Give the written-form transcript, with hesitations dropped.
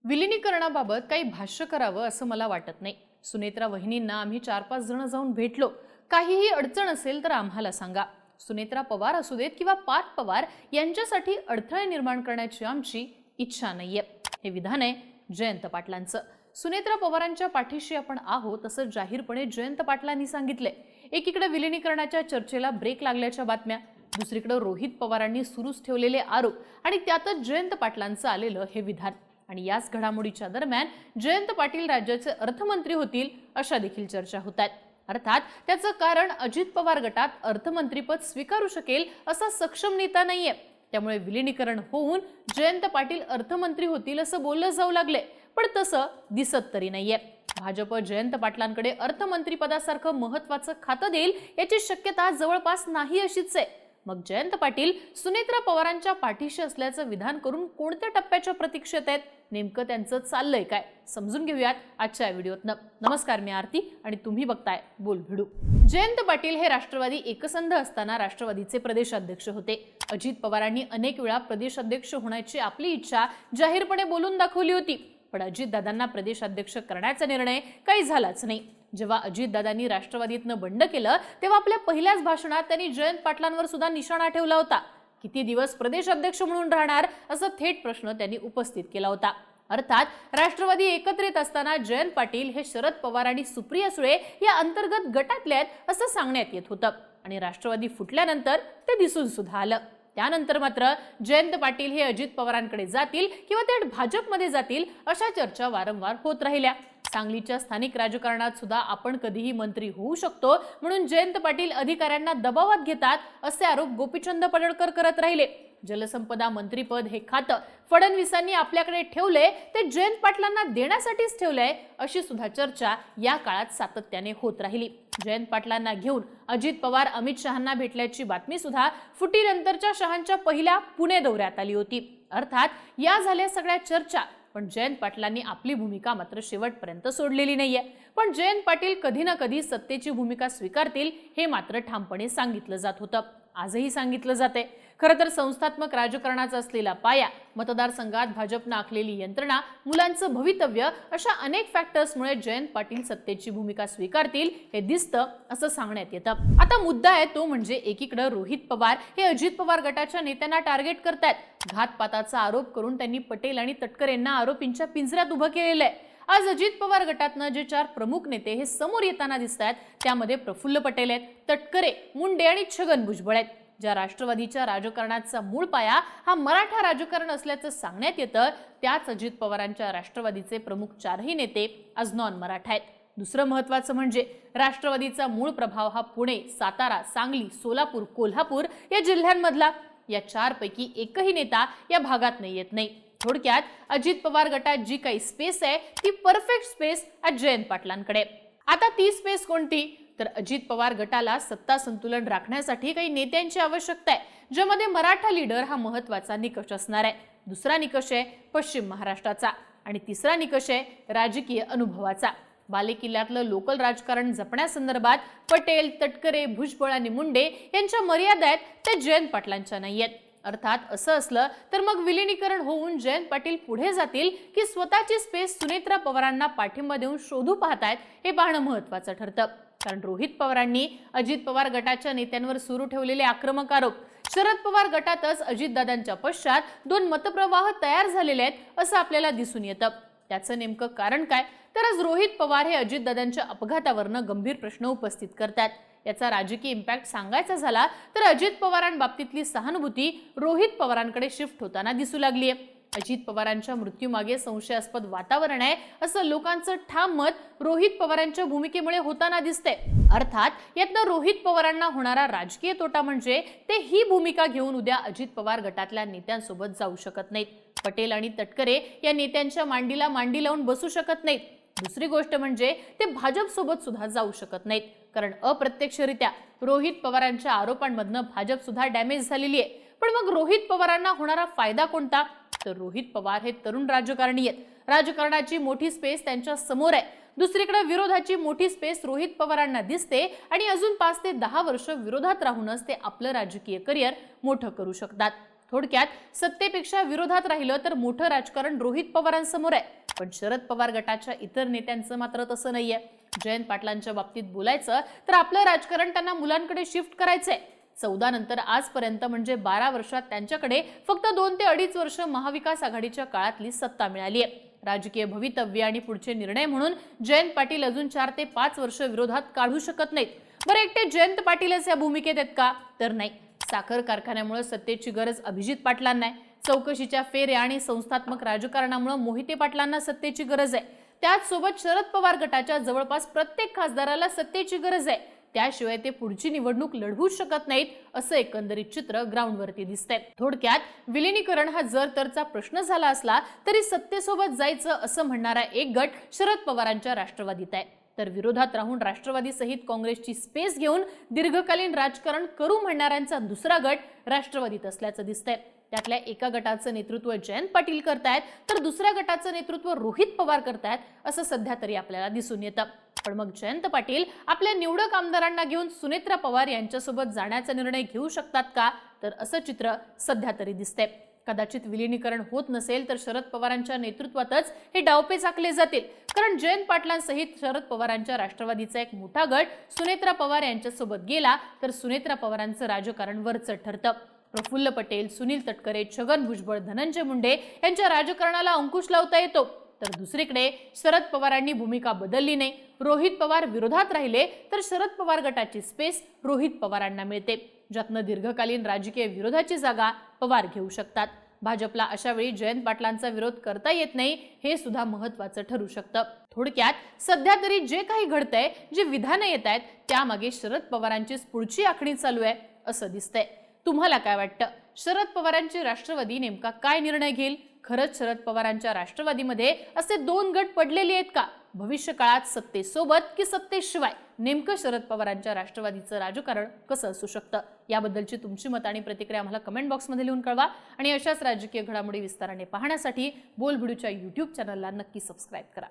विलिनीकरणाबाबत काही भाष्य करावं असं मला वाटत नाही। सुनेत्रा वहिनींना आम्ही 4-5 जण जाऊन भेटलो। काहीही अडचण असेल तर आम्हाला सांगा। सुनेत्रा पवार असू देत किंवा पार्थ पवार यांच्यासाठी अडथळे निर्माण करण्याची आमची इच्छा नाहीये। हे विधान आहे जयंत पाटलांचं। सुनेत्रा पवारांच्या पाठीशी आपण आहोत असं जाहीरपणे जयंत पाटलांनी सांगितले। एकीकडे विलिनीकरणाच्या चर्चेला ब्रेक लागल्याच्या बातम्या, दुसरीकडे रोहित पवारांनी सुरूच ठेवलेले आरोप आणि त्यातच जयंत पाटलांचं आलेलं हे विधान। आणि याच घडामोडीच्या दरम्यान जयंत पाटील राज्याचे अर्थमंत्री होतील अशा देखील चर्चा होतात। अर्थात त्याचं कारण अजित पवार गटात अर्थमंत्रीपद स्वीकारू शकेल असा सक्षम नेता नाहीये। त्यामुळे विलिनीकरण होऊन जयंत पाटील अर्थमंत्री होतील असं बोललं जाऊ लागले, पण तसं दिसत तरी नाहीये। भाजप जयंत पाटलांकडे अर्थमंत्री पदासारखं महत्त्वाचं खातं देईल याची शक्यता जवळपास नाही अशीच आहे। मग जयंत पाटील सुनेत्रा पवारांच्या पाठीशी असल्याचं विधान करून कोणत्या टप्प्याच्या प्रतीक्षेत आहेत? नेमकं त्यांचं चाललंय काय समजून घेऊयात आजच्या व्हिडिओतनं। नमस्कार, मी आरती आणि तुम्ही बघताय बोलभिडू। जयंत पाटील हे राष्ट्रवादी एकसंध असताना राष्ट्रवादीचे प्रदेशाध्यक्ष होते। अजित पवारांनी अनेक वेळा प्रदेशाध्यक्ष होण्याची आपली इच्छा जाहीरपणे बोलून दाखवली होती, पण अजितदादांना प्रदेशाध्यक्ष करण्याचा निर्णय काही झालाच नाही। जेव्हा अजितदादांनी राष्ट्रवादीतनं बंड केलं तेव्हा आपल्या पहिल्याच भाषणात त्यांनी जयंत पाटलांवर सुद्धा निशाणा ठेवला होता। किती दिवस प्रदेशाध्यक्ष म्हणून राहणार असा थेट प्रश्न त्यांनी उपस्थित केला होता। अर्थात राष्ट्रवादी एकत्रित असताना जयंत पाटील हे शरद पवार आणि सुप्रिया सुळे या अंतर्गत गटातले आहेत असं सांगण्यात येत होतं आणि राष्ट्रवादी फुटल्यानंतर ते दिसून सुद्धा आलं। त्यानंतर मात्र जयंत पाटील हे अजित पवारांकडे जातील किंवा ते भाजपमध्ये जातील अशा चर्चा वारंवार होत राहिल्या। सांगलीच्या स्थानिक राजकारणात सुद्धा आपण कधीही मंत्री होऊ शकतो म्हणून जयंत पाटील अधिकाऱ्यांना दबावात घेतात असे आरोप गोपीचंद पडळकर करत राहिले। जलसंपदा मंत्रीपद हे खातं फडणवीसांनी आपल्याकडे ठेवले ते जयंत पाटलांना देण्यासाठीच ठेवलंय अशी सुद्धा चर्चा या काळात सातत्याने होत राहिली। जयंत पाटलांना घेऊन अजित पवार अमित शहांना भेटल्याची बातमी सुद्धा फुटीनंतरच्या शहांच्या पहिल्या पुणे दौऱ्यात आली होती। अर्थात या झाल्या सगळ्या चर्चा, पण जयंत पाटलांनी आपली भूमिका मात्र शेवटपर्यंत सोडलेली नाहीये। पण जयंत पाटील कधी ना कधी सत्तेची भूमिका स्वीकारतील हे मात्र ठामपणे सांगितलं जात होतं, आजही सांगितलं जाते। खरं तर संस्थात्मक राजकारणाचा असलेला पाया, मतदारसंघात भाजपनं आखलेली यंत्रणा, मुलांचं भवितव्य अशा अनेक फॅक्टर्समुळे जयंत पाटील सत्तेची भूमिका स्वीकारतील हे दिसतं असं सांगण्यात येतं। आता मुद्दा आहे तो म्हणजे एकीकडे रोहित पवार हे अजित पवार गटाच्या नेत्यांना टार्गेट करतायत। घातपाताचा आरोप करून त्यांनी पटेल आणि तटकरेंना आरोपींच्या पिंजऱ्यात उभं केलेलं आहे। आज अजित पवार गटातनं जे 4 प्रमुख नेते हे समोर येताना दिसत आहेत त्यामध्ये प्रफुल्ल पटेल आहेत, तटकरे, मुंडे आणि छगन भुजबळ आहेत। ज्या राष्ट्रवादीच्या राजकारणाचा मूळ पाया हा मराठा राजकारण असल्याचं सांगण्यात येतं त्याच अजित पवारांच्या राष्ट्रवादीचे प्रमुख 4ही नेते आज नॉन मराठा आहेत। दुसरं महत्त्वाचं म्हणजे राष्ट्रवादीचा मूळ प्रभाव हा पुणे, सातारा, सांगली, सोलापूर, कोल्हापूर या जिल्ह्यांमधला। या 4 पैकी एकही नेता या भागात येत नाही। थोडक्यात अजित पवार गटात जी काही स्पेस आहे ती परफेक्ट स्पेस आज जयंत पाटलांकडे। आता ती स्पेस कोणती? तर अजित पवार गटाला सत्ता संतुलन राखण्यासाठी काही नेत्यांची आवश्यकता आहे, ज्यामध्ये मराठा लीडर हा महत्त्वाचा निकष असणार आहे। दुसरा निकष आहे पश्चिम महाराष्ट्राचा आणि तिसरा निकष आहे राजकीय अनुभवाचा। बालेकिल्ल्यातलं लोकल राजकारण जपण्यासंदर्भात पटेल, तटकरे, भुजबळ आणि मुंडे यांच्या मर्यादा आहेत त्या जयंत पाटलांच्या नाहीयेत। अर्थात असं असलं तर मग विलिनीकरण होऊन जयंत पाटील पुढे जातील की स्वतःची स्पेस सुनेत्रा पवारांना पाठिंबा देऊन शोधू पाहतायत हे पाहणं महत्त्वाचं ठरतं। कारण रोहित पवारांनी अजित पवार गटाच्या नेत्यांवर सुरू ठेवलेले आक्रमक आरोप, शरद पवार गटातच अजितदादांच्या पश्चात 2 मतप्रवाह तयार झालेले आहेत असं आपल्याला दिसून येतं। त्याचं नेमकं कारण काय? तर आज रोहित पवार हे अजितदादांच्या अपघातावरनं गंभीर प्रश्न उपस्थित करतात। याचा राजकीय इम्पॅक्ट सांगायचा झाला तर अजित पवारांबाबतीतली सहानुभूती रोहित पवारांकडे शिफ्ट होताना दिसू लागलीय। अजित पवारांच्या मृत्यूमागे संशयास्पद वातावरण आहे असं लोकांचं ठाम मत रोहित पवारांच्या भूमिकेमुळे होताना दिसते। अर्थात यातनं रोहित पवारांना होणारा राजकीय तोटा म्हणजे ते ही भूमिका घेऊन उद्या अजित पवार गटातल्या नेत्यांसोबत जाऊ शकत नाहीत। पटेल आणि तटकरे या नेत्यांच्या मांडीला मांडी लावून बसू शकत नाहीत। दुसरी गोष्ट म्हणजे ते भाजप सोबत सुद्धा जाऊ शकत नाहीत, कारण अप्रत्यक्षरित्या रोहित पवारांच्या आरोपांमधनं भाजप सुद्धा डॅमेज झालेली आहे। पण मग रोहित पवारांना होणारा फायदा कोणता? तर रोहित पवार हे तरुण राजकारणी आहेत, राजकारणाची मोठी स्पेस त्यांच्या समोर आहे। दुसरीकडे विरोधाची मोठी स्पेस रोहित पवारांना दिसते आणि अजून 5 ते 10 वर्ष विरोधात राहूनच ते आपलं राजकीय करिअर मोठं करू शकतात। थोडक्यात सत्तेपेक्षा विरोधात राहिलं तर मोठं राजकारण रोहित पवारांसमोर आहे, पण शरद पवार गटाच्या इतर नेत्यांचं मात्र तसं नाहीये. जयंत पाटलांच्या बाबतीत बोलायचं तर आपलं राजकारण त्यांना मुलांकडे शिफ्ट करायचंय. 14 नंतर आजपर्यंत म्हणजे 12 वर्षात त्यांच्याकडे फक्त 2 ते 2.5 वर्ष महाविकास आघाडीच्या काळातली सत्ता मिळाली आहे. राजकीय भवितव्य आणि पुढचे निर्णय म्हणून जयंत पाटील अजून 4 ते 5 वर्ष विरोधात काढू शकत नाहीत. बरं, एकटे जयंत पाटीलच या भूमिकेत आहेत का? तर नाही. साखर कारखान्यामुळे सत्तेची गरज अभिजित पाटलांना आहे. चौकशीच्या फेऱ्या आणि संस्थात्मक राजकारणामुळे मोहिते पाटलांना सत्तेची गरज आहे. त्याचसोबत शरद पवार गटाच्या जवळपास प्रत्येक खासदाराला सत्तेची गरज आहे. त्याशिवाय ते पुढची निवडणूक लढवू शकत नाहीत, असं एकंदरीत चित्र ग्राउंडवरती दिसतंय. थोडक्यात विलिनीकरण हा जर तरचा प्रश्न झाला असला तरी सत्तेसोबत जायचं असं म्हणणारा एक गट शरद पवारांच्या राष्ट्रवादीत आहे, तर विरोधात राहून राष्ट्रवादी सहित काँग्रेसची स्पेस घेऊन दीर्घकालीन राजकारण करू म्हणणाऱ्यांचा दुसरा गट राष्ट्रवादीत असल्याचं दिसतंय. त्यातल्या एका गटाचं नेतृत्व जयंत पाटील करतायत तर दुसऱ्या गटाचं नेतृत्व रोहित पवार करतायत, असं सध्या तरी आपल्याला दिसून येतं. पण मग जयंत पाटील आपल्या निवडक आमदारांना घेऊन सुनेत्रा पवार यांच्यासोबत जाण्याचा निर्णय घेऊ शकतात का? तर असं चित्र सध्या तरी दिसतंय. कदाचित विलिनीकरण होत नसेल तर शरद पवारांच्या नेतृत्वातच हे डावपेच आखले जातील, कारण जयंत पाटलांसहित शरद पवारांच्या राष्ट्रवादीचा एक मोठा गट सुनेत्रा पवार यांच्यासोबत गेला तर सुनेत्रा पवारांचं राजकारण वरचढ ठरतं. प्रफुल्ल पटेल, सुनील तटकरे, छगन भुजबळ, धनंजय मुंडे यांच्या राजकारणाला अंकुश लावता येतो. तर दुसरीकडे शरद पवारांनी भूमिका बदलली नाही, रोहित पवार विरोधात राहिले तर शरद पवार गटाची स्पेस रोहित पवारांना मिळते, ज्यातनं दीर्घकालीन राजकीय विरोधाची जागा पवार घेऊ शकतात. भाजपला अशा वेळी जयंत पाटलांचा विरोध करता येत नाही, हे सुद्धा महत्त्वाचं ठरू शकतं. थोडक्यात सध्या तरी जे काही घडतंय, जे विधानं येत आहेत, त्यामागे शरद पवारांचीच पुढची आखणी चालू आहे असं दिसतंय. तुम्हाला काय वाटतं? शरद पवारांची राष्ट्रवादी नेमका काय निर्णय घेईल? खरंच शरद पवारांच्या राष्ट्रवादीमध्ये असे 2 गट पडलेले आहेत का? भविष्य काळात सत्तेसोबत की सत्तेशिवाय नेमकं शरद पवारांच्या राष्ट्रवादीचं राजकारण कसं असू शकतं? याबद्दलची तुमची मत आणि प्रतिक्रिया आम्हाला कमेंट बॉक्समध्ये लिहून कळवा. आणि अशाच राजकीय घडामोडी विस्ताराने पाहण्यासाठी बोलबिडूच्या YouTube चॅनलला नक्की सबस्क्राईब करा.